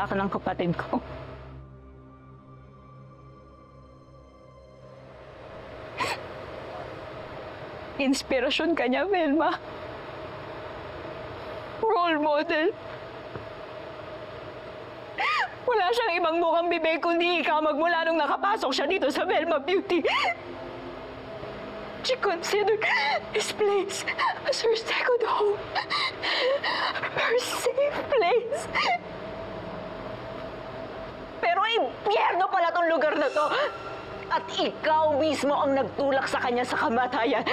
sa akin ng kapatid ko. Inspirasyon ka niya, Velma. Role model. Wala siyang ibang mukhang bibig kundi ikaw magmula nung nakapasok siya dito sa Velma Beauty. She considered this place as her second home. Her safe place. Pero impyerno pala tong lugar na to. At ikaw mismo ang nagtulak sa kanya sa kamatayan.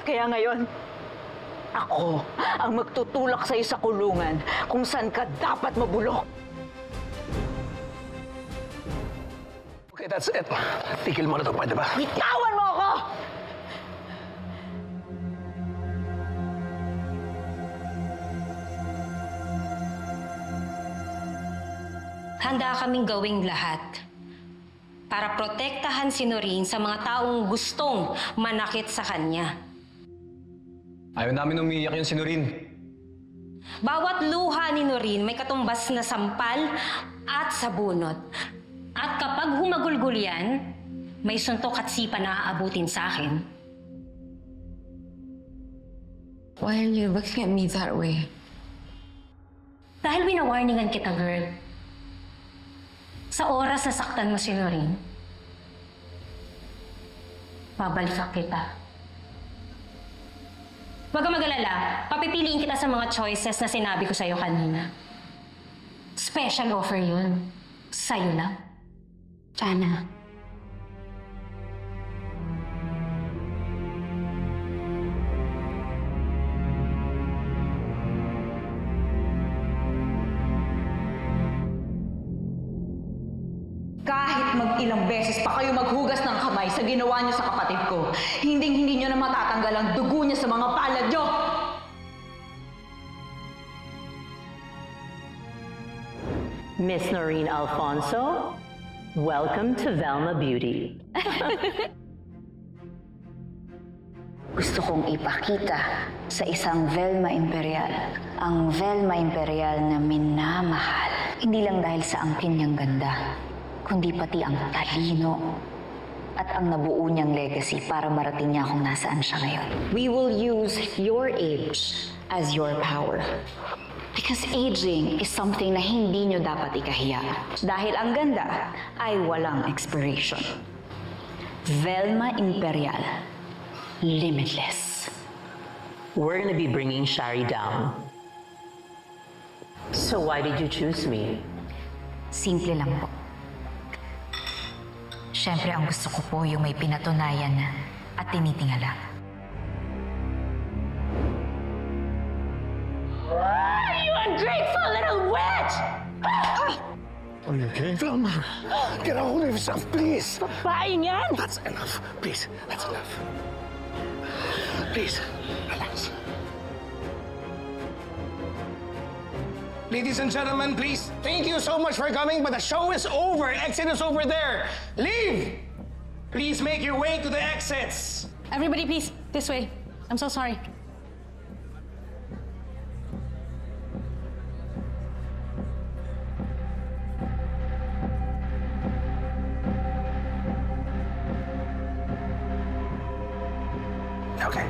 Kaya ngayon, ako ang magtutulak sa'yo sa kulungan kung saan ka dapat mabulok. Okay, that's it. Tigil mo na ito, pwede ba? Bitawan mo ako! Handa kaming gawing lahat para protektahan si Noreen sa mga taong gustong manakit sa kanya. Ayaw namin umiiyak yun si Noreen. Bawat luha ni Noreen may katumbas na sampal at sabunot. At kapag humagulgul yan, may suntok at sipa na aabutin sa akin. Why are you looking at me that way? Dahil winawarningan kita, girl. Sa oras na saktan mo si Noreen, babalikan kita. Huwag kang mag-alala, papipiliin kita sa mga choices na sinabi ko sa'yo kanina. Special offer yun. Sa'yo lang. Jana. Kahit mag-ilang beses pa kayo maghugas ng kamay sa ginawa niyo sa kapatid ko, hindi niyo na matatanggal ang dugo niya sa mga palad niyo! Miss Noreen Alfonso, welcome to Velma Beauty. Gusto kong ipakita sa isang Velma Imperial ang Velma Imperial na minamahal. Hindi lang dahil sa angkin niyang ganda, kundi pati ang talino at ang nabuo niyang legacy para marating niya kung nasaan siya ngayon. We will use your age as your power. Because aging is something na hindi niyo dapat ikahiya. Dahil ang ganda ay walang expiration. Velma Imperial. Limitless. We're going to be bringing Shari down. So why did you choose me? Simple lang po. Siyempre, ang gusto ko po yung may pinatunayan at tinitingala. You ungrateful little witch! Are you okay? Velma, get a hold of yourself, please. Babaeng yan! That's enough. Please, that's enough. Please, relax. Ladies and gentlemen, please, thank you so much for coming, but the show is over. Exit is over there. Leave! Please make your way to the exits. Everybody, please, this way. I'm so sorry. Okay.